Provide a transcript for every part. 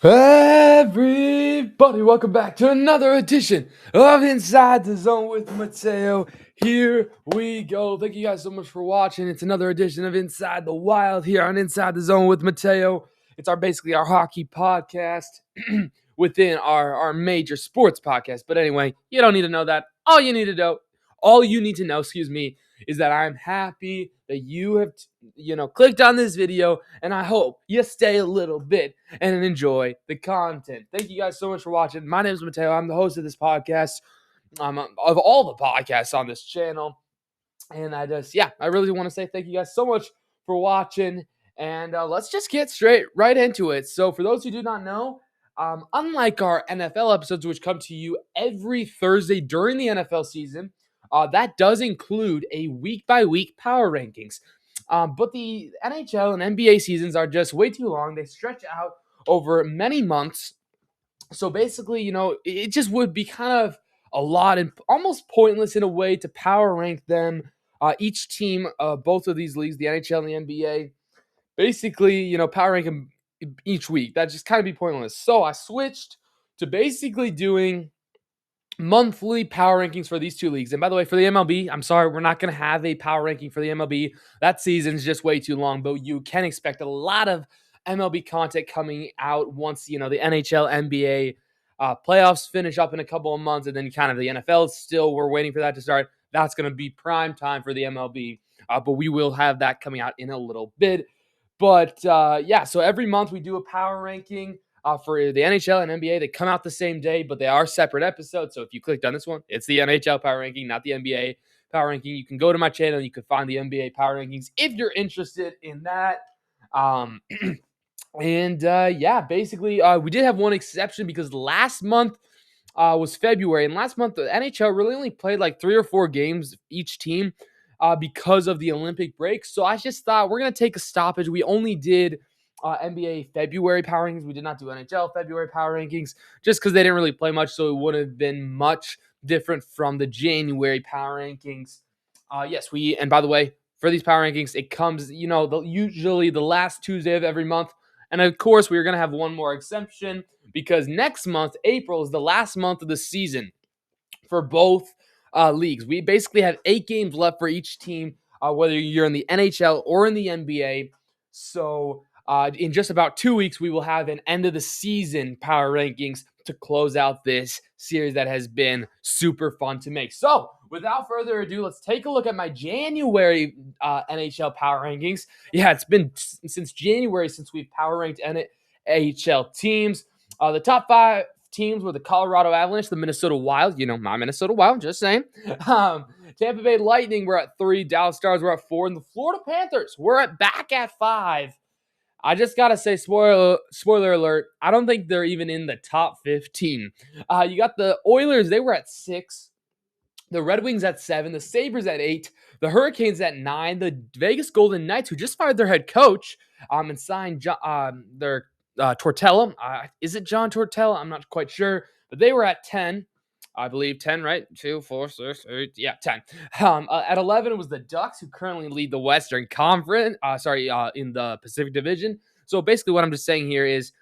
Everybody, welcome back to another edition of Inside the Zone with Mateo. Here we go. Thank you guys so much for watching. It's another edition of Inside the Wild here on Inside the Zone with Mateo. It's basically our hockey podcast within our major sports podcast. But anyway, you don't need to know that. All you need to know, is that I'm happy that you have clicked on this video, and I hope you stay a little bit and enjoy the content. Thank you guys so much for watching. My name is Mateo. I'm the host of this podcast, of all the podcasts on this channel. And I really want to say thank you guys so much for watching. And let's just get right into it. So for those who do not know, unlike our NFL episodes, which come to you every Thursday during the NFL season, that does include a week-by-week power rankings. But the NHL and NBA seasons are just way too long. They stretch out over many months. So basically, it just would be kind of a lot and almost pointless in a way to power rank them. Each team, both of these leagues, the NHL and the NBA, basically, power rank them each week. That just kind of be pointless. So I switched to basically doing monthly power rankings for these two leagues. And by the way, for the MLB, I'm sorry, we're not going to have a power ranking for the MLB. That season's just way too long, but you can expect a lot of MLB content coming out once, the NHL, NBA playoffs finish up in a couple of months, and then kind of the NFL still, we're waiting for that to start. That's going to be prime time for the MLB, but we will have that coming out in a little bit. But so every month we do a power ranking. For the NHL and NBA, they come out the same day, but they are separate episodes. So if you clicked on this one, it's the NHL power ranking, not the NBA power ranking. You can go to my channel. You can find the NBA power rankings if you're interested in that. Basically, we did have one exception because last month was February. And last month, the NHL really only played like 3 or 4 games each team because of the Olympic break. So I just thought we're going to take a stoppage. We only did NBA February power rankings. We did not do NHL February power rankings just because they didn't really play much, so it wouldn't have been much different from the January power rankings. And by the way, for these power rankings, it comes, usually the last Tuesday of every month. And of course, we're going to have one more exception because next month, April, is the last month of the season for both leagues. We basically have 8 games left for each team, whether you're in the NHL or in the NBA. So in just about 2 weeks, we will have an end of the season power rankings to close out this series that has been super fun to make. So without further ado, let's take a look at my January NHL power rankings. Yeah, it's been since January since we've power ranked NHL teams. The top 5 teams were the Colorado Avalanche, the Minnesota Wild, my Minnesota Wild, just saying. Tampa Bay Lightning were at 3, Dallas Stars were at 4, and the Florida Panthers were back at 5. I just gotta say, spoiler alert, I don't think they're even in the top 15. You got the Oilers, they were at 6. The Red Wings at 7. The Sabres at 8. The Hurricanes at 9. The Vegas Golden Knights, who just fired their head coach and signed their Tortella. Is it John Tortella? I'm not quite sure. But they were at 10. I believe 10, right? 2, 4, 6, 8. Yeah, 10. At 11, it was the Ducks, who currently lead the Western Conference. In the Pacific Division. So basically what I'm just saying here is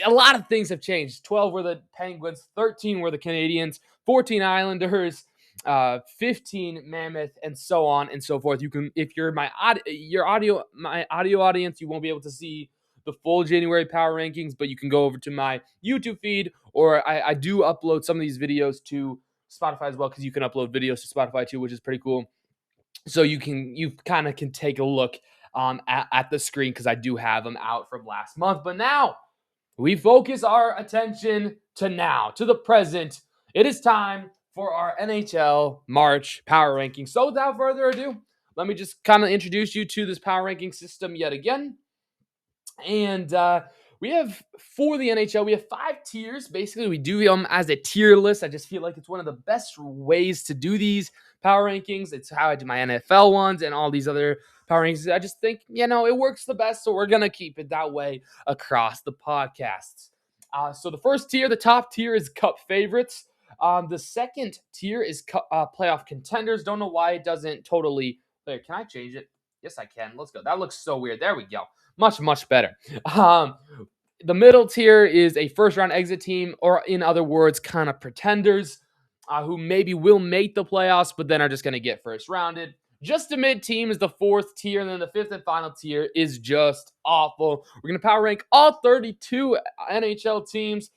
a lot of things have changed. 12 were the Penguins. 13 were the Canadians. 14 Islanders. 15 Mammoth, and so on and so forth. You can, if you're my audio audience, you won't be able to see the full January power rankings, but you can go over to my YouTube feed, or I do upload some of these videos to Spotify as well, because you can upload videos to Spotify too, which is pretty cool. So you kind of can take a look at the screen, because I do have them out from last month. But now we focus our attention to the present. It is time for our NHL March power ranking. So without further ado, let me just kind of introduce you to this power ranking system yet again. And we have, for the NHL, we have 5 tiers. Basically, we do them as a tier list. I just feel like it's one of the best ways to do these power rankings. It's how I do my NFL ones and all these other power rankings. I just think, it works the best, so we're going to keep it that way across the podcasts. So the first tier, the top tier, is Cup favorites. The second tier is playoff contenders. Don't know why it doesn't totally... Wait, can I change it? Yes, I can. Let's go. That looks so weird. There we go. Much, much better. The middle tier is a first round exit team, or in other words, kind of pretenders who maybe will make the playoffs, but then are just going to get first rounded. Just a mid team is the fourth tier, and then the fifth and final tier is just awful. We're going to power rank all 32 NHL teams.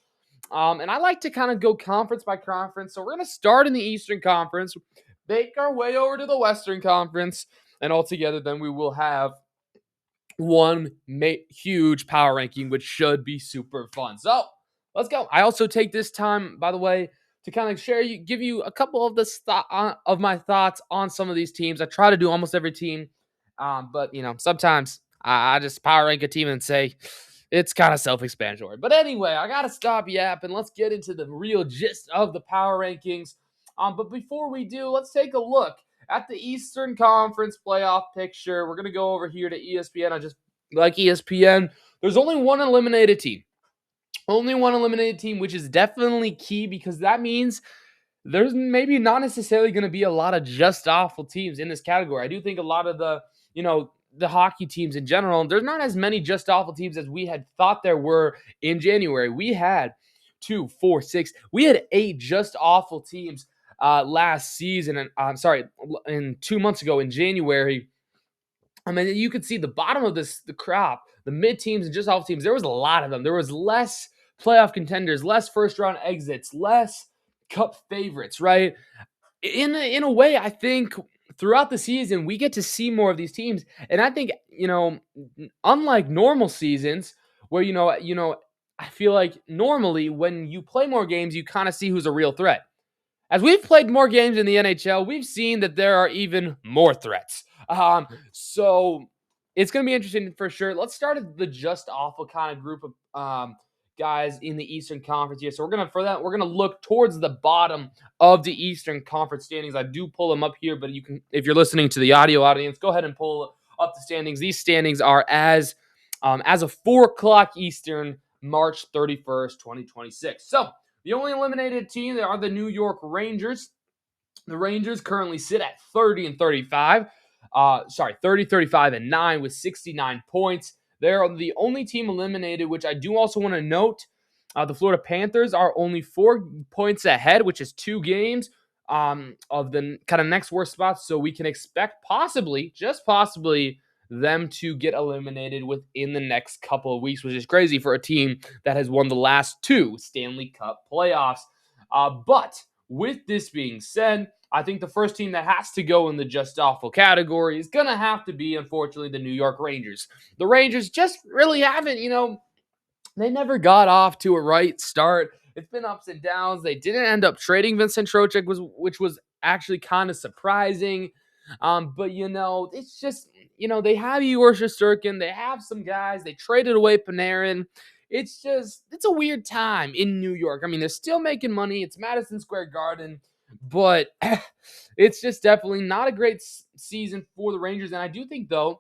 And I like to kind of go conference by conference. So we're going to start in the Eastern Conference, make our way over to the Western Conference, and altogether then we will have one huge power ranking, which should be super fun. So let's go. I also take this time, by the way, to kind of give you a couple of of my thoughts on some of these teams. I try to do almost every team, but sometimes I just power rank a team and say it's kind of self-explanatory. But anyway, I gotta stop yapping. Let's get into the real gist of the power rankings. But before we do, let's take a look at the Eastern Conference playoff picture. We're going to go over here to ESPN. I just like ESPN. There's only one eliminated team. Only one eliminated team, which is definitely key because that means there's maybe not necessarily going to be a lot of just awful teams in this category. I do think a lot of the hockey teams in general, there's not as many just awful teams as we had thought there were in January. We had 2, 4, 6. We had 8 just awful teams last season, and I'm sorry, in 2 months ago in January. I mean, you could see the bottom of the crop, the mid teams and just off teams. There was a lot of them. There was less playoff contenders, less first round exits, less cup favorites, right? In a way, I think throughout the season we get to see more of these teams, and I think unlike normal seasons where I feel like normally when you play more games, you kind of see who's a real threat. As we've played more games in the NHL, we've seen that there are even more threats. So it's going to be interesting for sure. Let's start at the just awful kind of group of guys in the Eastern Conference here. So we're gonna look towards the bottom of the Eastern Conference standings. I do pull them up here, but you can, if you're listening to the audio audience, go ahead and pull up the standings. These standings are as of 4:00 Eastern, March 31st, 2026. So the only eliminated team are the New York Rangers. The Rangers currently sit at 30 and 35. 30, 35, and 9 with 69 points. They're the only team eliminated, which I do also want to note. The Florida Panthers are only 4 points ahead, which is 2 games of the kind of next worst spots. So we can expect possibly, just possibly, them to get eliminated within the next couple of weeks, which is crazy for a team that has won the last 2 Stanley Cup playoffs. But with this being said, I think the first team that has to go in the just awful category is going to have to be, unfortunately, the New York Rangers. The Rangers just really haven't, they never got off to a right start. It's been ups and downs. They didn't end up trading Vincent Trocheck, which was actually kind of surprising. But, it's just, they have Igor Shesterkin. They have some guys. They traded away Panarin. It's a weird time in New York. I mean, they're still making money. It's Madison Square Garden. But it's just definitely not a great season for the Rangers. And I do think, though,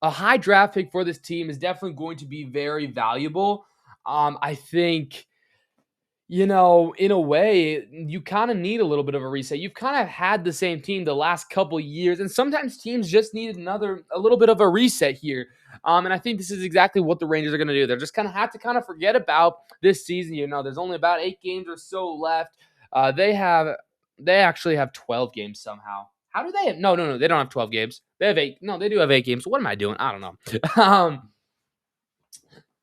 a high draft pick for this team is definitely going to be very valuable. I think, in a way, you kind of need a little bit of a reset. You've kind of had the same team the last couple years, and sometimes teams just need a little bit of a reset here. And I think this is exactly what the Rangers are going to do. They're just going to have to kind of forget about this season. There's only about 8 games or so left. They actually have 12 games somehow. How do they have? No, they don't have 12 games. They have 8. No, they do have 8 games. What am I doing? I don't know.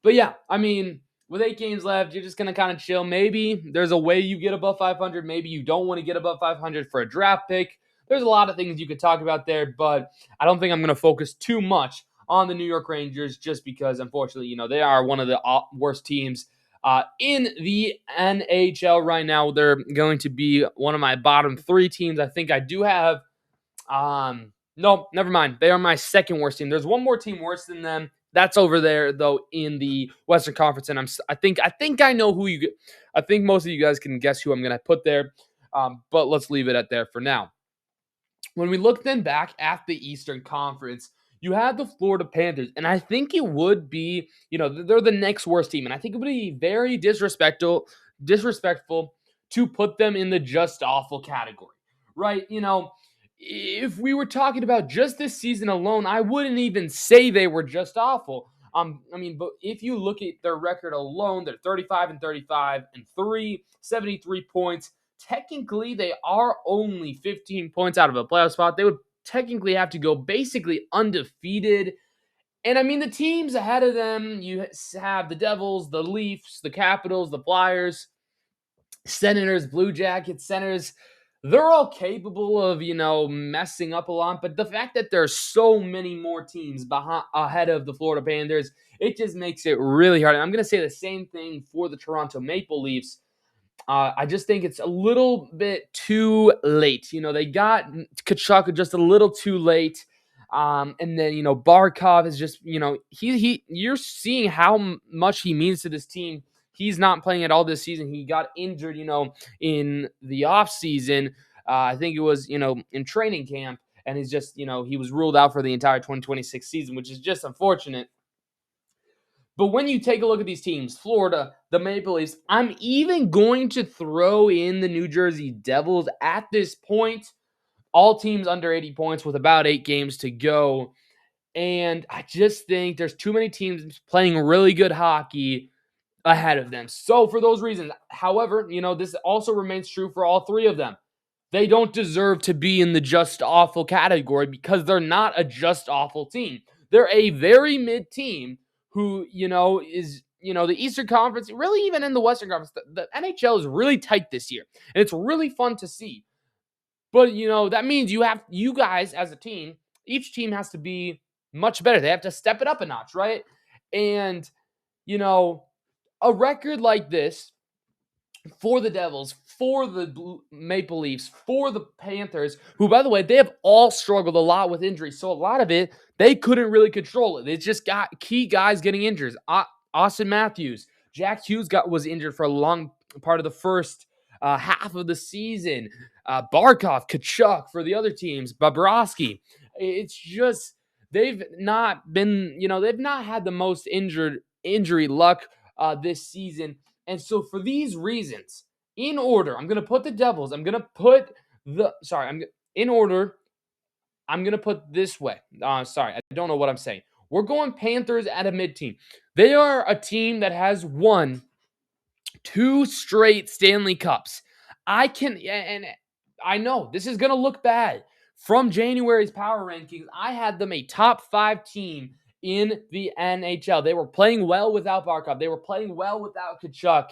But yeah, I mean, with 8 games left, you're just going to kind of chill. Maybe there's a way you get above 500. Maybe you don't want to get above 500 for a draft pick. There's a lot of things you could talk about there, but I don't think I'm going to focus too much on the New York Rangers just because, unfortunately, they are one of the worst teams in the NHL right now. They're going to be one of my bottom 3 teams. I think I do have no, never mind. They are my second worst team. There's one more team worse than them. That's over there though in the Western Conference, and I think I know who you get. I think most of you guys can guess who I'm going to put there. But let's leave it at there for now. When we look then back at the Eastern Conference, you have the Florida Panthers, and I think it would be, they're the next worst team, and I think it would be very disrespectful to put them in the just awful category, right? If we were talking about just this season alone, I wouldn't even say they were just awful. But if you look at their record alone, they're 35-35 and 73 points. Technically, they are only 15 points out of a playoff spot. They would technically have to go basically undefeated. And the teams ahead of them, you have the Devils, the Leafs, the Capitals, the Flyers, Senators, Blue Jackets, Senators. They're all capable of, messing up a lot. But the fact that there's so many more teams ahead of the Florida Panthers, it just makes it really hard. And I'm going to say the same thing for the Toronto Maple Leafs. I just think it's a little bit too late. They got Kachuk just a little too late. And then, Barkov is just, you're seeing how much he means to this team. He's not playing at all this season. He got injured, in the offseason. I think it was, in training camp. And he's just, he was ruled out for the entire 2026 season, which is just unfortunate. But when you take a look at these teams, Florida, the Maple Leafs, I'm even going to throw in the New Jersey Devils at this point. All teams under 80 points with about 8 games to go. And I just think there's too many teams playing really good hockey ahead of them. So for those reasons, however, this also remains true for all three of them. They don't deserve to be in the just awful category because they're not a just awful team. They're a very mid team who, is, the Eastern Conference, really even in the Western Conference. The NHL is really tight this year, and it's really fun to see. But, that means you guys as a team, each team has to be much better. They have to step it up a notch, right? And, a record like this for the Devils, for the Maple Leafs, for the Panthers, who, by the way, they have all struggled a lot with injuries. So a lot of it, they couldn't really control it. They just got key guys getting injured. Austin Matthews, Jack Hughes was injured for a long part of the first half of the season. Barkov, Kachuk for the other teams, Bobrovsky. It's just, they've not had the most injury luck this season. And so for these reasons, in order, I'm going to put the Devils, I'm going to put in order, I'm going to put this way. I don't know what I'm saying. We're going Panthers at a mid-team. They are a team that has won 2 straight Stanley Cups. And I know this is going to look bad. From January's power rankings, I had them a top 5 team in the NHL. They were playing well without Barkov. They were playing well without Kachuk.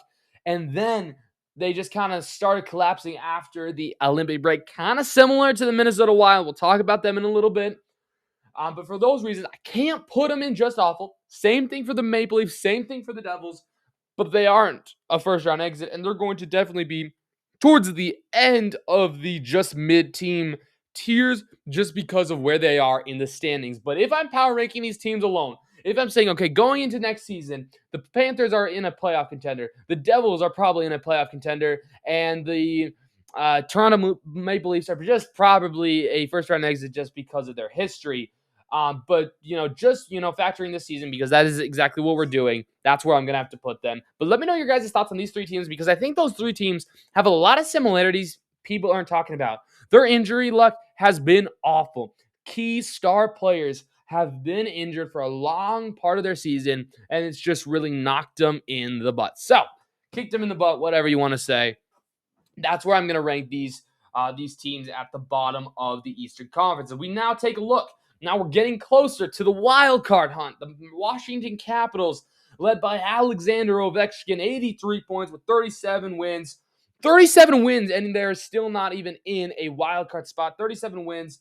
And then they just kind of started collapsing after the Olympic break. Kind of similar to the Minnesota Wild. We'll talk about them in a little bit. But for those reasons, I can't put them in just awful. Same thing for the Maple Leafs. Same thing for the Devils. But they aren't a first-round exit. And they're going to definitely be towards the end of the just mid-team tiers just because of where they are in the standings. But if I'm power ranking these teams alone, if I'm saying, okay, going into next season, the Panthers are in a playoff contender, the Devils are probably in a playoff contender, and the Toronto Maple Leafs are just probably a first-round exit just because of their history. But, factoring this season, because that is exactly what we're doing, that's where I'm going to have to put them. But let me know your guys' thoughts on these 3 teams, because I think those 3 teams have a lot of similarities people aren't talking about. Their injury luck has been awful. Key star players have been injured for a long part of their season, and it's just really knocked them in the butt. So, kicked them in the butt, whatever you want to say. That's where I'm going to rank these teams at the bottom of the Eastern Conference. And we now take a look. Now we're getting closer to the wild card hunt. The Washington Capitals, led by Alexander Ovechkin, 83 points with 37 wins. 37 wins, and they're still not even in a wild card spot. 37 wins,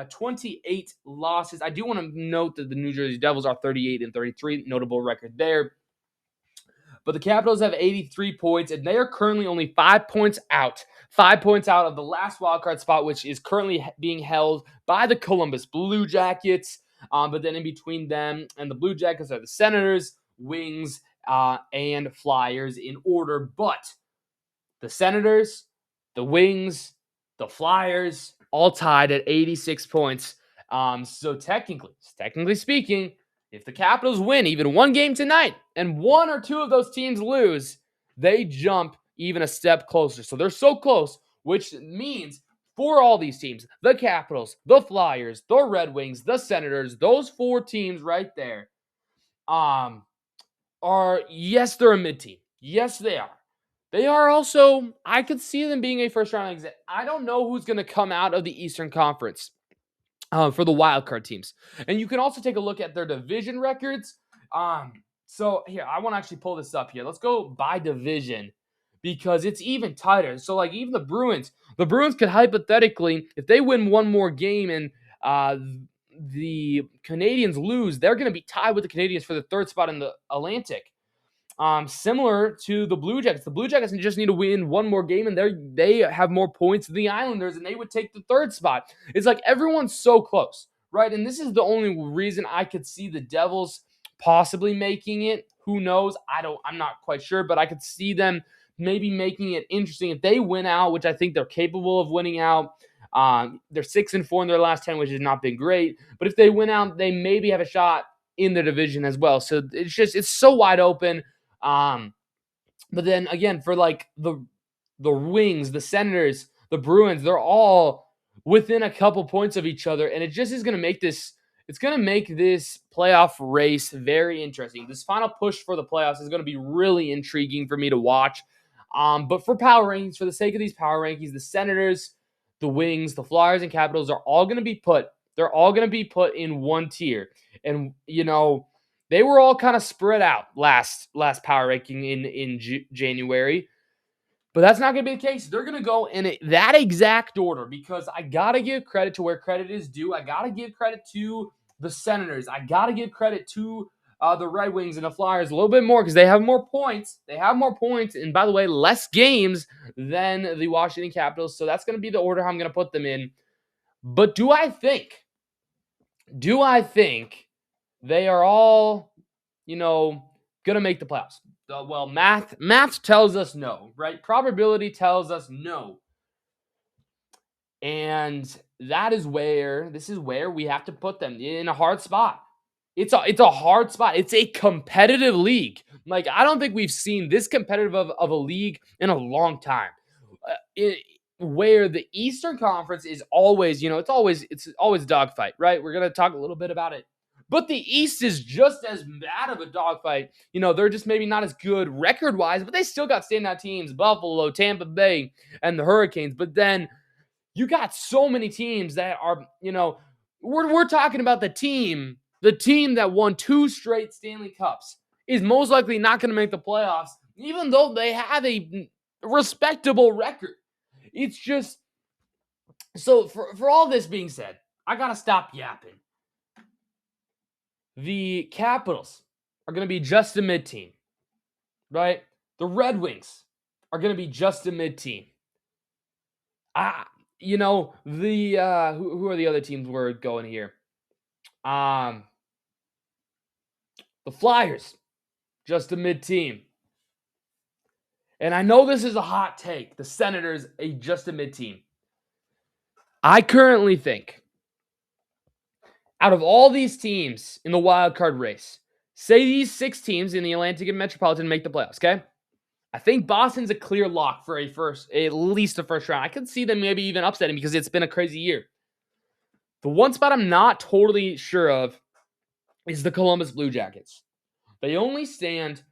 28 losses. I do want to note that the New Jersey Devils are 38-33, notable record there. But the Capitals have 83 points, and they are currently only 5 points out. 5 points out of the last wildcard spot, which is currently being held by the Columbus Blue Jackets. But then in between them and the Blue Jackets are the Senators, Wings, and Flyers in order. But the Senators, the Wings, the Flyers, all tied at 86 points. So technically speaking, if the Capitals win even one game tonight and 1 or 2 of those teams lose, they jump even a step closer. So they're so close, which means for all these teams, the Capitals, the Flyers, the Red Wings, the Senators, those 4 teams right there, um, yes, they're a mid team. Yes, they are. They are also, I could see them being a first round exit. I don't know who's going to come out of the Eastern Conference for the wild card teams. And you can also take a look at their division records. So here, I want to actually pull this up here. Let's go by division because it's even tighter. So like even the Bruins could hypothetically, if they win one more game and the Canadians lose, they're going to be tied with the Canadians for the third spot in the Atlantic. Similar to the Blue Jackets. The Blue Jackets just need to win one more game, and they have more points than the Islanders, and they would take the third spot. It's like everyone's so close, right? And this is the only reason I could see the Devils possibly making it. Who knows? I'm not quite sure, but I could see them maybe making it interesting if they win out, which I think they're capable of winning out. They're 6-4 in their last 10, which has not been great. But if they win out, they maybe have a shot in the division as well. So it's so wide open. But then again, for like the Wings, the Senators, the Bruins, they're all within a couple points of each other, and it just is going to make this. It's going to make this playoff race very interesting. This final push for the playoffs is going to be really intriguing for me to watch. But for power rankings, for the sake of these power rankings, the Senators, the Wings, the Flyers, and Capitals are all going to be put. They're all going to be put in one tier, and they were all kind of spread out last power ranking in January. But that's not going to be the case. They're going to go in that exact order because I got to give credit to where credit is due. I got to give credit to the Senators. I got to give credit to the Red Wings and the Flyers a little bit more because they have more points. They have more points. And by the way, less games than the Washington Capitals. So that's going to be the order I'm going to put them in. But do I think they are all, going to make the playoffs? Well, math tells us no, right? Probability tells us no. And this is where we have to put them in a hard spot. It's a hard spot. It's a competitive league. Like, I don't think we've seen this competitive of a league in a long time. Where the Eastern Conference is always, it's always a dogfight, right? We're going to talk a little bit about it. But the East is just as bad of a dogfight. They're just maybe not as good record-wise, but they still got standout teams, Buffalo, Tampa Bay, and the Hurricanes. But then you got so many teams that are, we're talking about the team that won 2 straight Stanley Cups is most likely not going to make the playoffs, even though they have a respectable record. It's just, so for all this being said, I got to stop yapping. The Capitals are going to be just a mid-team, right? The Red Wings are going to be just a mid-team. Who are the other teams we're going here? The Flyers, just a mid-team. And I know this is a hot take. The Senators, just a mid-team. I currently think out of all these teams in the wild card race, say these 6 teams in the Atlantic and Metropolitan make the playoffs, okay? I think Boston's a clear lock for at least a first round. I could see them maybe even upsetting because it's been a crazy year. The one spot I'm not totally sure of is the Columbus Blue Jackets. They only stand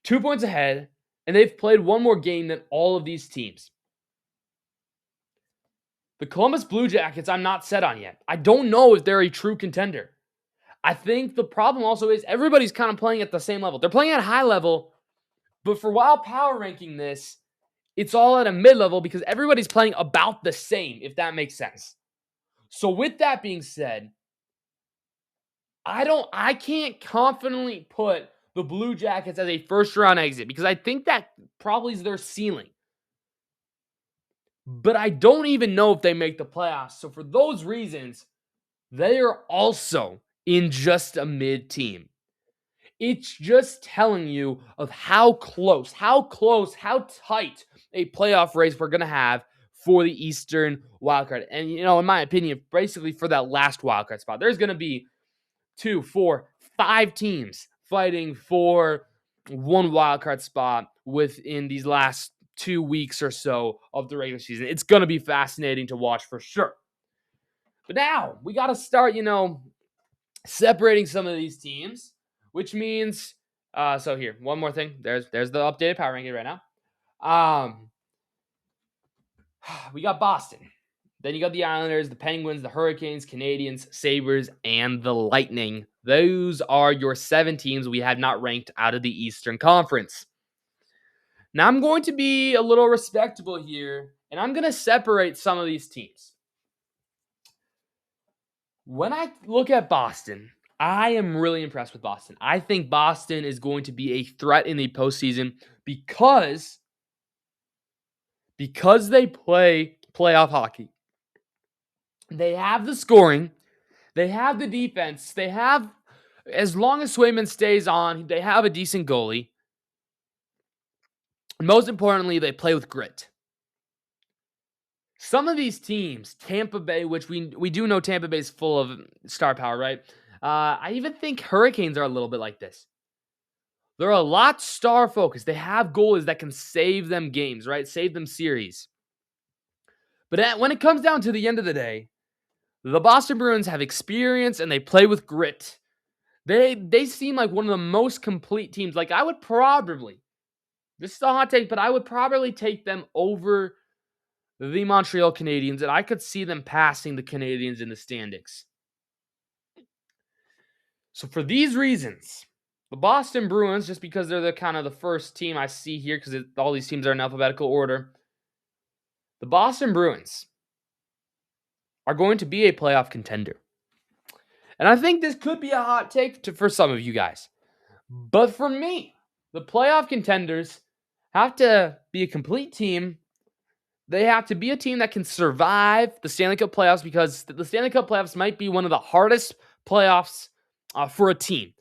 2 points ahead, and they've played one more game than all of these teams. The Columbus Blue Jackets, I'm not set on yet. I don't know if they're a true contender. I think the problem also is everybody's kind of playing at the same level. They're playing at a high level, but for while power ranking this, it's all at a mid-level because everybody's playing about the same, if that makes sense. So with that being said, I can't confidently put the Blue Jackets as a first-round exit because I think that probably is their ceiling. But I don't even know if they make the playoffs. So for those reasons, they are also in just a mid-team. It's just telling you of how close, how tight a playoff race we're going to have for the Eastern wildcard. And, in my opinion, basically for that last wildcard spot, there's going to be 2, 4, 5 teams fighting for one wildcard spot within these last 2 weeks or so of the regular season. It's going to be fascinating to watch for sure. But now we got to start, separating some of these teams which means so here, one more thing. There's the updated power ranking right now. We got Boston. Then you got the Islanders, the Penguins, the Hurricanes, Canadiens, Sabres, and the Lightning. Those are your 7 teams we have not ranked out of the Eastern Conference. Now I'm going to be a little respectable here, and I'm going to separate some of these teams. When I look at Boston, I am really impressed with Boston. I think Boston is going to be a threat in the postseason because they play playoff hockey. They have the scoring. They have the defense. They have, as long as Swayman stays on, they have a decent goalie. And most importantly, they play with grit. Some of these teams, Tampa Bay, which we do know Tampa Bay is full of star power, right? I even think Hurricanes are a little bit like this. They're a lot star focused. They have goalies that can save them games, right? Save them series. But when it comes down to the end of the day, the Boston Bruins have experience and they play with grit. They seem like one of the most complete teams. Like I would probably, this is a hot take, but I would probably take them over the Montreal Canadiens, and I could see them passing the Canadiens in the standings. So for these reasons, the Boston Bruins, just because they're the kind of the first team I see here, because all these teams are in alphabetical order, the Boston Bruins are going to be a playoff contender. And I think this could be a hot take for some of you guys. But for me, the playoff contenders have to be a complete team. They have to be a team that can survive the Stanley Cup playoffs, because the Stanley Cup playoffs might be one of the hardest playoffs for a team,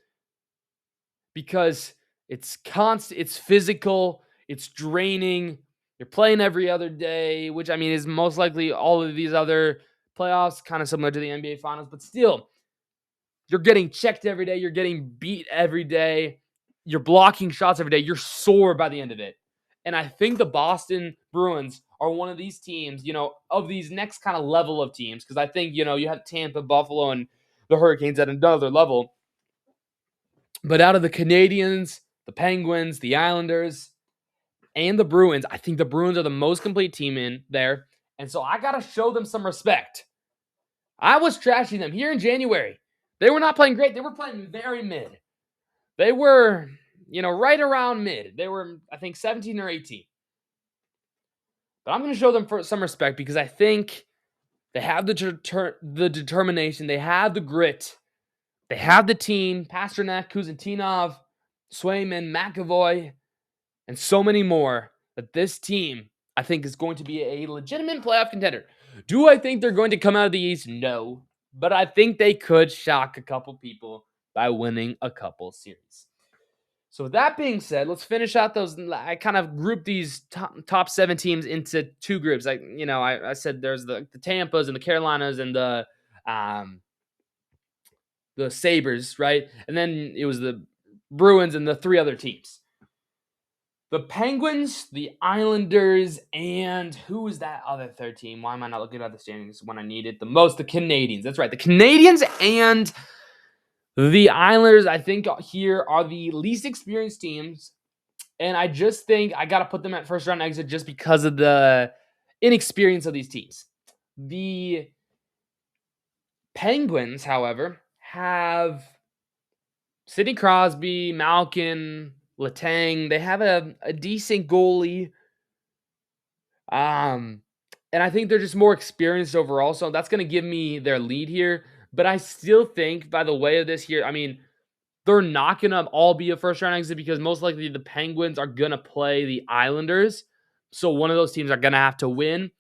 because it's constant, it's physical, it's draining. You're playing every other day, which I mean is most likely all of these other playoffs, kind of similar to the NBA Finals, but still, you're getting checked every day. You're getting beat every day. You're blocking shots every day. You're sore by the end of it. And I think the Boston Bruins are one of these teams, of these next kind of level of teams, because I think, you have Tampa, Buffalo, and the Hurricanes at another level. But out of the Canadiens, the Penguins, the Islanders, and the Bruins, I think the Bruins are the most complete team in there. And so I got to show them some respect. I was trashing them here in January. They were not playing great. They were playing very mid. They were, right around mid. They were, I think, 17 or 18. But I'm going to show them some respect, because I think they have the determination. They have the grit. They have the team. Pasternak, Kuznetsov, Swayman, McAvoy, and so many more. That this team, I think, is going to be a legitimate playoff contender. Do I think they're going to come out of the East? No. But I think they could shock a couple people by winning a couple series. So with that being said, let's finish out those. I kind of grouped these top 7 teams into 2 groups. I said there's the Tampas and the Carolinas and the Sabres, right? And then it was the Bruins and the 3 other teams. The Penguins, the Islanders, and who was that other third team? Why am I not looking at the standings when I need it the most? The Canadiens. That's right. The Canadiens and the Islanders, I think, here are the least experienced teams. And I just think I got to put them at first round exit just because of the inexperience of these teams. The Penguins, however, have Sidney Crosby, Malkin, Letang. They have a decent goalie. And I think they're just more experienced overall. So that's going to give me their lead here. But I still think, by the way of this here, I mean, they're not going to all be a first-round exit, because most likely the Penguins are going to play the Islanders. So one of those teams are going to have to win.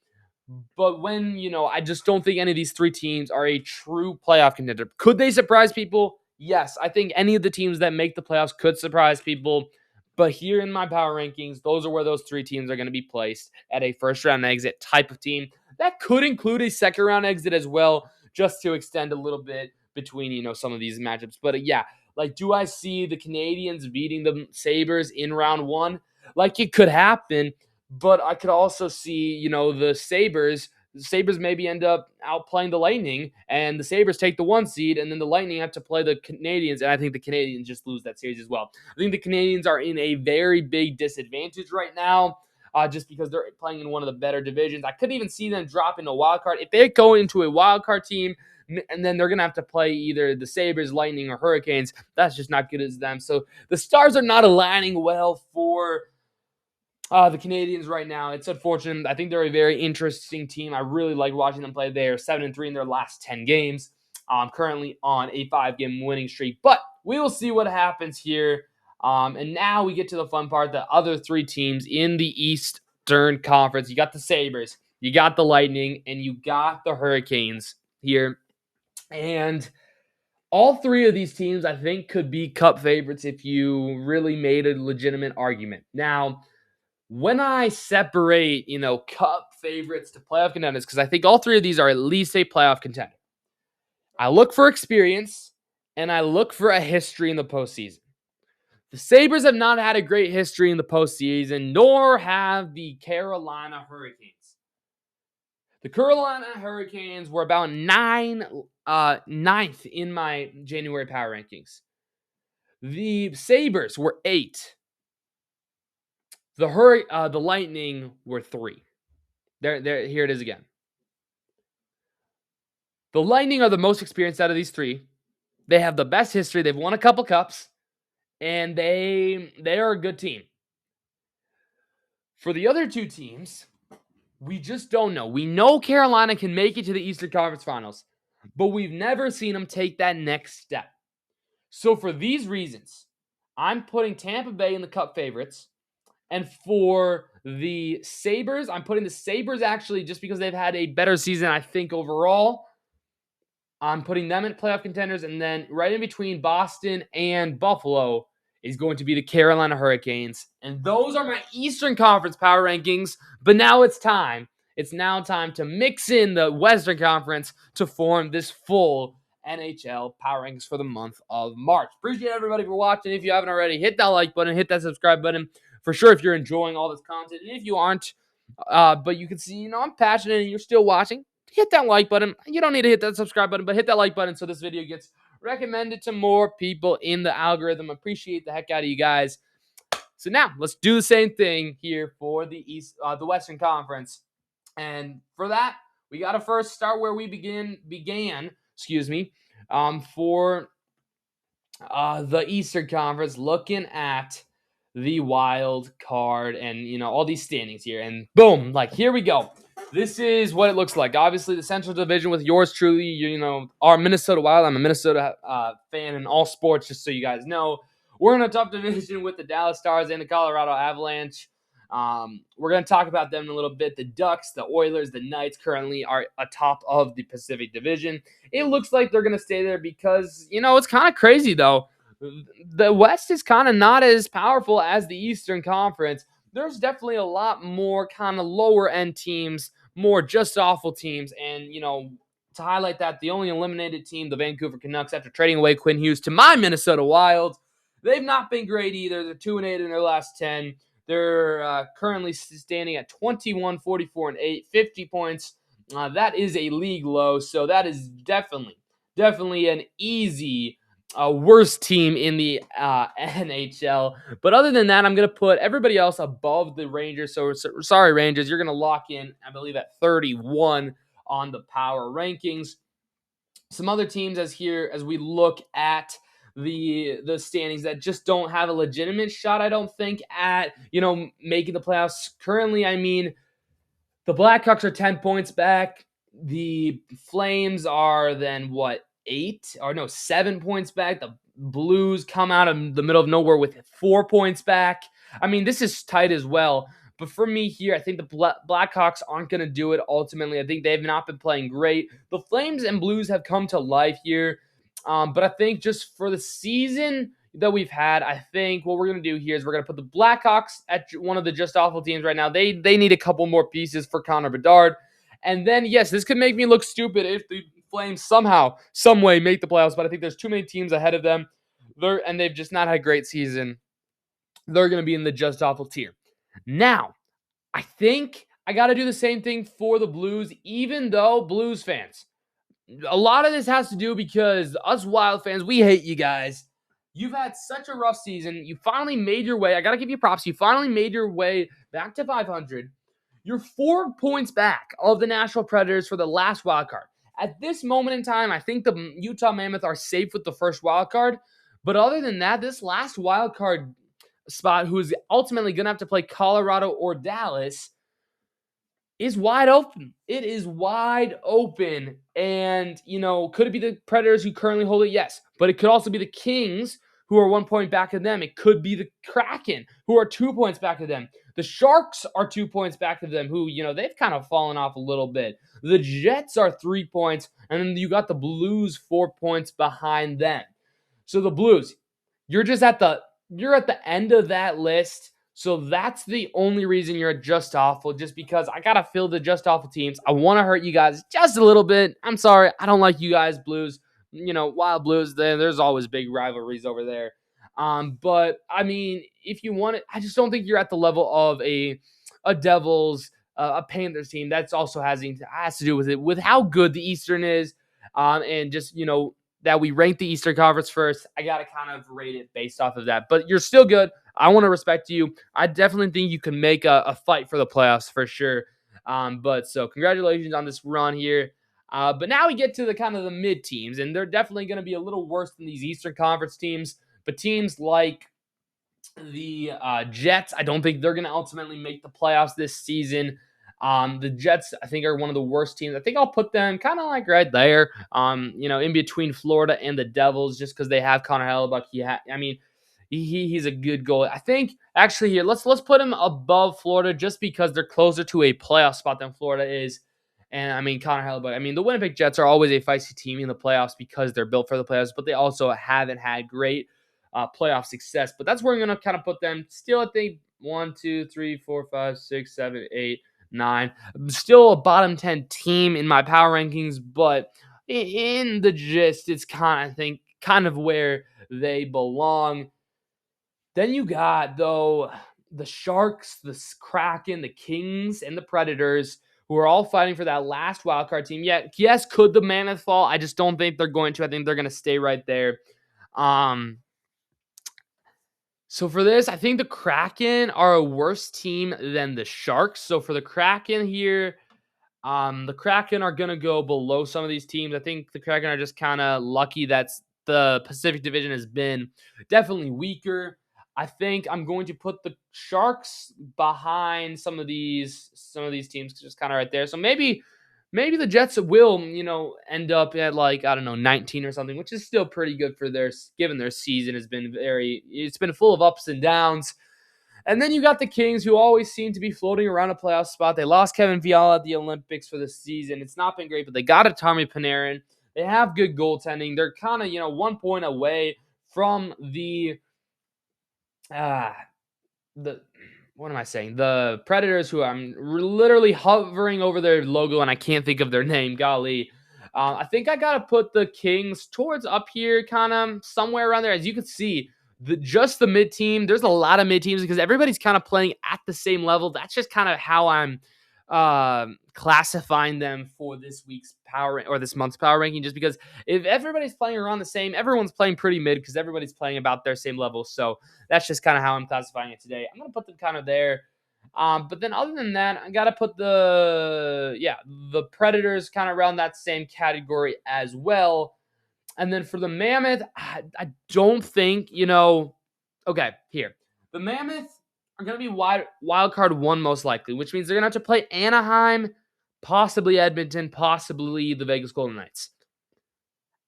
But I just don't think any of these 3 teams are a true playoff contender. Could they surprise people? Yes, I think any of the teams that make the playoffs could surprise people. But here in my power rankings, those are where those 3 teams are going to be placed at a first-round exit type of team. That could include a second-round exit as well, just to extend a little bit between, some of these matchups. But yeah, do I see the Canadiens beating the Sabres in round 1? It could happen, but I could also see, the Sabres Sabres maybe end up outplaying the Lightning, and the Sabres take the 1 seed, and then the Lightning have to play the Canadiens, and I think the Canadiens just lose that series as well. I think the Canadiens are in a very big disadvantage right now, just because they're playing in one of the better divisions. I couldn't even see them drop into a wild card. If they go into a wild card team, and then they're going to have to play either the Sabres, Lightning, or Hurricanes, that's just not good as them. So the stars are not aligning well for the Canadiens right now. It's unfortunate. I think they're a very interesting team. I really like watching them play. They are 7-3 in their last 10 games. Currently on a 5-game winning streak. But we will see what happens here. And now we get to the fun part. The other 3 teams in the Eastern Conference. You got the Sabres, you got the Lightning, and you got the Hurricanes here. And all 3 of these teams, I think, could be cup favorites if you really made a legitimate argument. Now, when I separate, cup favorites to playoff contenders, because I think all 3 of these are at least a playoff contender, I look for experience and I look for a history in the postseason. The Sabres have not had a great history in the postseason, nor have the Carolina Hurricanes. The Carolina Hurricanes were about ninth in my January power rankings. The Sabres were 8. The Lightning were 3. There, here it is again. The Lightning are the most experienced out of these 3. They have the best history. They've won a couple cups, and they are a good team. For the other 2 teams, we just don't know. We know Carolina can make it to the Eastern Conference Finals, but we've never seen them take that next step. So for these reasons, I'm putting Tampa Bay in the cup favorites. And for the Sabres, I'm putting the Sabres actually just because they've had a better season, I think, overall. I'm putting them in playoff contenders. And then right in between Boston and Buffalo is going to be the Carolina Hurricanes. And those are my Eastern Conference power rankings. But now it's time. It's now time to mix in the Western Conference to form this full NHL power rankings for the month of March. Appreciate everybody for watching. If you haven't already, hit that like button, hit that subscribe button. For sure, if you're enjoying all this content, and if you aren't, but you can see, I'm passionate and you're still watching, hit that like button. You don't need to hit that subscribe button, but hit that like button so this video gets recommended to more people in the algorithm. Appreciate the heck out of you guys. So now, let's do the same thing here for the the Western Conference. And for that, we got to first start where we began, for the Eastern Conference, looking at the wild card and, all these standings here. And boom, here we go. This is what it looks like. Obviously, the Central Division with yours truly, our Minnesota Wild. I'm a Minnesota fan in all sports, just so you guys know. We're in a tough division with the Dallas Stars and the Colorado Avalanche. We're going to talk about them in a little bit. The Ducks, the Oilers, the Knights currently are atop of the Pacific Division. It looks like they're going to stay there because, it's kind of crazy, though. The West is kind of not as powerful as the Eastern Conference. There's definitely a lot more kind of lower-end teams, more just awful teams. And, to highlight that, the only eliminated team, the Vancouver Canucks, after trading away Quinn Hughes to my Minnesota Wild, they've not been great either. They're 2-8 in their last 10. They're currently standing at 21, 44, and 8, 50 points. That is a league low, so that is definitely an easy worst team in the NHL. But other than that, I'm going to put everybody else above the Rangers. So sorry, Rangers, you're going to lock in, I believe, at 31 on the power rankings. Some other teams as we look at the standings that just don't have a legitimate shot, I don't think, at, making the playoffs. Currently, the Blackhawks are 10 points back. The Flames are then 7 points back. The Blues come out of the middle of nowhere with 4 points back. This is tight as well. But for me here, I think the Blackhawks aren't going to do it ultimately. I think they've not been playing great. The Flames and Blues have come to life here. But I think just for the season that we've had, I think what we're going to do here is we're going to put the Blackhawks at one of the just awful teams right now. They need a couple more pieces for Connor Bedard. And then, yes, this could make me look stupid if the Flames somehow, some way make the playoffs, but I think there's too many teams ahead of them. And they've just not had a great season. They're going to be in the just awful tier. Now, I think I got to do the same thing for the Blues, even though Blues fans, a lot of this has to do because us Wild fans, we hate you guys. You've had such a rough season. You finally made your way. I got to give you props. You finally made your way back to 500. You're 4 points back of the Nashville Predators for the last wild card. At this moment in time, I think the Utah Mammoth are safe with the first wild card. But other than that, this last wild card spot, who is ultimately going to have to play Colorado or Dallas, is wide open. It is wide open. And, could it be the Predators who currently hold it? Yes. But it could also be the Kings, who are 1 point back of them. It could be the Kraken, who are 2 points back of them. The Sharks are 2 points back of them, who, they've kind of fallen off a little bit. The Jets are 3 points, and then you got the Blues 4 points behind them. So the Blues, you're at the end of that list. So that's the only reason you're just awful, just because I got to fill the just awful teams. I want to hurt you guys just a little bit. I'm sorry. I don't like you guys, Blues. Wild Blues, there's always big rivalries over there. But, I mean, if you want it, I just don't think you're at the level of a Devils, a Panthers team. That's also has to do with it, with how good the Eastern is, and just, that we rank the Eastern Conference first. I got to kind of rate it based off of that. But you're still good. I want to respect you. I definitely think you can make a fight for the playoffs for sure. But so congratulations on this run here. But now we get to the kind of the mid teams, and they're definitely going to be a little worse than these Eastern Conference teams. But teams like the Jets, I don't think they're going to ultimately make the playoffs this season. The Jets, I think, are one of the worst teams. I think I'll put them kind of like right there, in between Florida and the Devils, just because they have Connor Hellebuck. He's a good goalie. I think actually here let's put him above Florida just because they're closer to a playoff spot than Florida is. And Connor Hellebuck. The Winnipeg Jets are always a feisty team in the playoffs because they're built for the playoffs, but they also haven't had great playoff success. But that's where I'm gonna kind of put them. Still, I think 1, 2, 3, 4, 5, 6, 7, 8, 9. Still a bottom 10 team in my power rankings, but in the gist, it's kind of where they belong. Then you got, though, the Sharks, the Kraken, the Kings, and the Predators, who are all fighting for that last wildcard team. Yes, could the Mammoth fall? I just don't think they're going to. I think they're going to stay right there. So for this, I think the Kraken are a worse team than the Sharks. So for the Kraken here, the Kraken are going to go below some of these teams. I think the Kraken are just kind of lucky that the Pacific Division has been definitely weaker. I think I'm going to put the Sharks behind some of these teams, just kind of right there. So maybe the Jets will, end up at 19 or something, which is still pretty good for given their season has been it's been full of ups and downs. And then you got the Kings, who always seem to be floating around a playoff spot. They lost Kevin Fiala at the Olympics for the season. It's not been great, but they got a Tommy Panarin. They have good goaltending. They're kind of, 1 point away from the what am I saying? The Predators, who I'm literally hovering over their logo and I can't think of their name. Golly. I think I got to put the Kings towards up here, kind of somewhere around there. As you can see, just the mid team, there's a lot of mid teams because everybody's kind of playing at the same level. That's just kind of how I'm classifying them for this month's power ranking, just because if everybody's playing around the same, everyone's playing pretty mid because everybody's playing about their same level. So that's just kind of how I'm classifying it today. I'm going to put them kind of there. But then other than that, I got to put the Predators kind of around that same category as well. And then for the Mammoth, I don't think, okay, here. The Mammoth are going to be wild card 1 most likely, which means they're going to have to play Anaheim, possibly Edmonton, possibly the Vegas Golden Knights.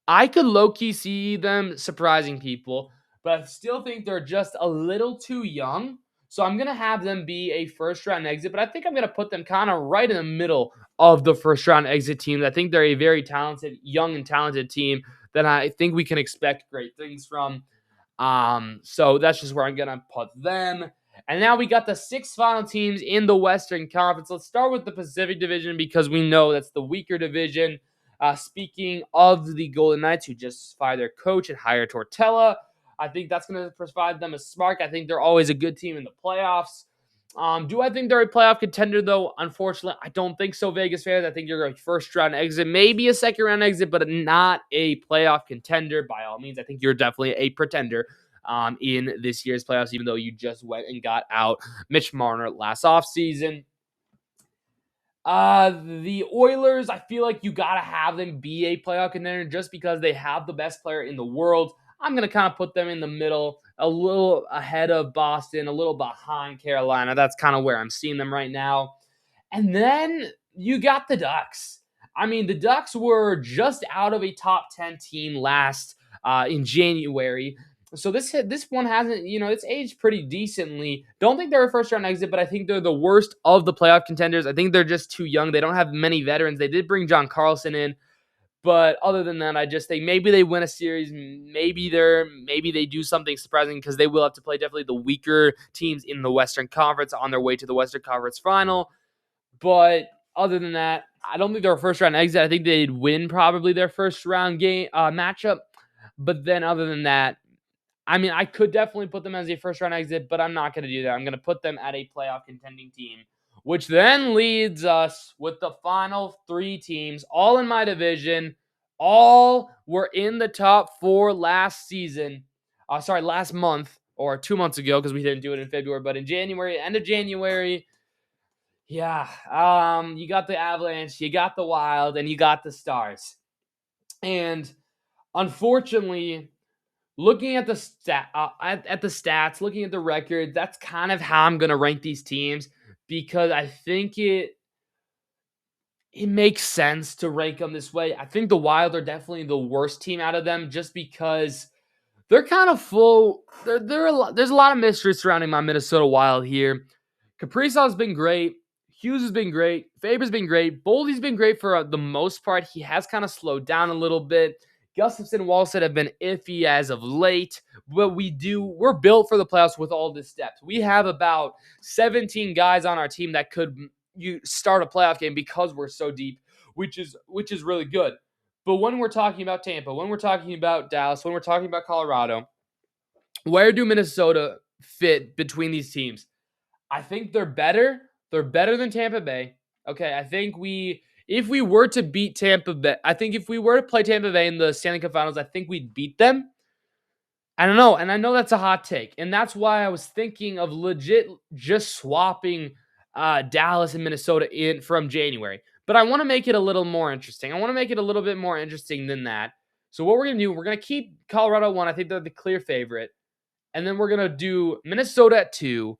I could low-key see them surprising people, but I still think they're just a little too young. So I'm going to have them be a first-round exit, but I think I'm going to put them kind of right in the middle of the first-round exit teams. I think they're a very talented, young and talented team that I think we can expect great things from. So that's just where I'm going to put them. And now we got the 6 final teams in the Western Conference. Let's start with the Pacific Division because we know that's the weaker division. Speaking of the Golden Knights, who just fired their coach and hired Tortella, I think that's going to provide them a spark. I think they're always a good team in the playoffs. Do I think they're a playoff contender, though? Unfortunately, I don't think so, Vegas fans. I think you're a first-round exit, maybe a second-round exit, but not a playoff contender by all means. I think you're definitely a pretender in this year's playoffs, even though you just went and got out Mitch Marner last offseason. The Oilers, I feel like you got to have them be a playoff contender just because they have the best player in the world. I'm going to kind of put them in the middle, a little ahead of Boston, a little behind Carolina. That's kind of where I'm seeing them right now. And then you got the Ducks. I mean, the Ducks were just out of a top 10 team last in January. So this one hasn't, it's aged pretty decently. Don't think they're a first round exit, but I think they're the worst of the playoff contenders. I think they're just too young. They don't have many veterans. They did bring John Carlson in, but other than that, I just think maybe they win a series. Maybe they do something surprising because they will have to play definitely the weaker teams in the Western Conference on their way to the Western Conference Final. But other than that, I don't think they're a first round exit. I think they'd win probably their first round game matchup. But then other than that, I mean, I could definitely put them as a first-round exit, but I'm not going to do that. I'm going to put them at a playoff contending team, which then leads us with the final three teams, all in my division. All were in the top four last month, or 2 months ago, because we didn't do it in February, but in January, end of January. Yeah, you got the Avalanche, you got the Wild, and you got the Stars. And unfortunately, looking at the stats, looking at the record, that's kind of how I'm going to rank these teams because I think it makes sense to rank them this way. I think the Wild are definitely the worst team out of them just because they're kind of full. There's a lot of mystery surrounding my Minnesota Wild here. Kaprizov's been great. Hughes has been great. Faber's been great. Boldy's been great for the most part. He has kind of slowed down a little bit. Gustafson and Wallstedt have been iffy as of late, but we're built for the playoffs with all this depth. We have about 17 guys on our team that could start a playoff game because we're so deep, which is really good. But when we're talking about Tampa, when we're talking about Dallas, when we're talking about Colorado, where do Minnesota fit between these teams? I think they're better. They're better than Tampa Bay. Okay, I think if we were to beat Tampa Bay, I think if we were to play Tampa Bay in the Stanley Cup Finals, I think we'd beat them. I don't know, and I know that's a hot take, and that's why I was thinking of legit just swapping Dallas and Minnesota in from January. But I want to make it a little more interesting. I want to make it a little bit more interesting than that. So what we're going to do, we're going to keep Colorado 1. I think they're the clear favorite. And then we're going to do Minnesota at 2.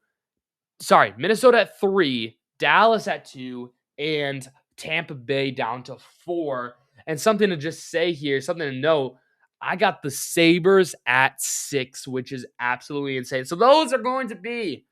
Minnesota at 3, Dallas at 2, and Tampa Bay down to 4. And something to just say here, something to note, I got the Sabres at 6, which is absolutely insane. So those are going to be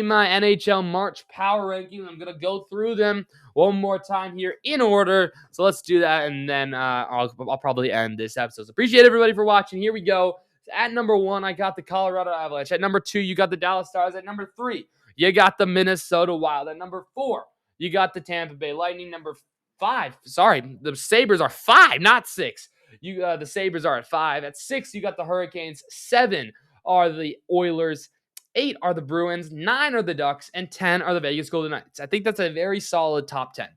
my NHL March power rankings. I'm going to go through them one more time here in order. So let's do that, and then I'll probably end this episode. So appreciate everybody for watching. Here we go. At number 1, I got the Colorado Avalanche. At number 2, you got the Dallas Stars. At number 3, you got the Minnesota Wild. At number 4, you got the Tampa Bay Lightning. Number 5, the Sabres are 5, not 6. The Sabres are at 5. At 6, you got the Hurricanes. 7 are the Oilers. 8 are the Bruins. 9 are the Ducks. And 10 are the Vegas Golden Knights. I think that's a very solid top 10.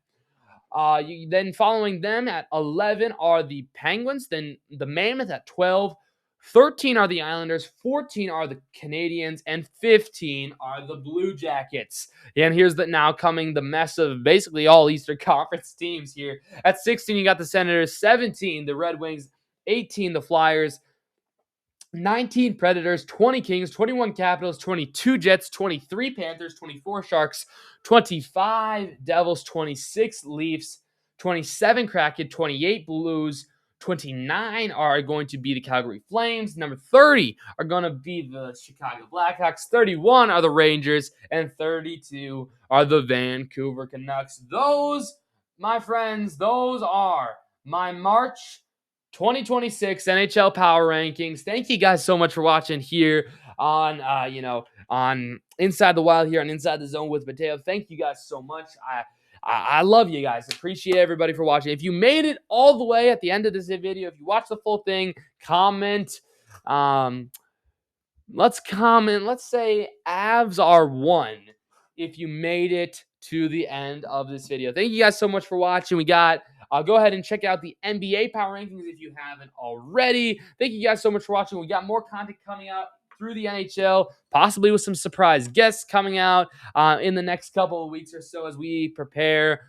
Then following them at 11 are the Penguins. Then the Mammoth at 12. 13 are the Islanders, 14 are the Canadians, and 15 are the Blue Jackets. And here's the mess of basically all Eastern Conference teams here. At 16, you got the Senators, 17, the Red Wings, 18, the Flyers, 19 Predators, 20 Kings, 21 Capitals, 22 Jets, 23 Panthers, 24 Sharks, 25 Devils, 26 Leafs, 27 Kraken, 28 Blues, 29 are going to be the Calgary Flames. Number 30 are going to be the Chicago Blackhawks. 31 are the Rangers. And 32 are the Vancouver Canucks. Those, my friends, those are my March 2026 NHL Power Rankings. Thank you guys so much for watching here on, on Inside the Wild here on Inside the Zone with Mateo. Thank you guys so much. I love you guys. Appreciate everybody for watching. If you made it all the way at the end of this video, if you watched the full thing, comment, Let's comment. Let's say Avs are one if you made it to the end of this video. Thank you guys so much for watching. Go ahead and check out the NBA Power Rankings if you haven't already. Thank you guys so much for watching. We got more content coming out through the NHL, possibly with some surprise guests coming out in the next couple of weeks or so as we prepare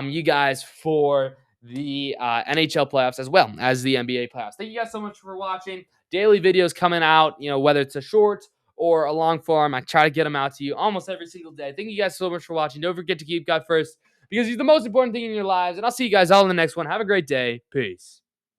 you guys for the NHL playoffs as well as the NBA playoffs. Thank you guys so much for watching. Daily videos coming out, whether it's a short or a long form. I try to get them out to you almost every single day. Thank you guys so much for watching. Don't forget to keep God first because He's the most important thing in your lives. And I'll see you guys all in the next one. Have a great day. Peace.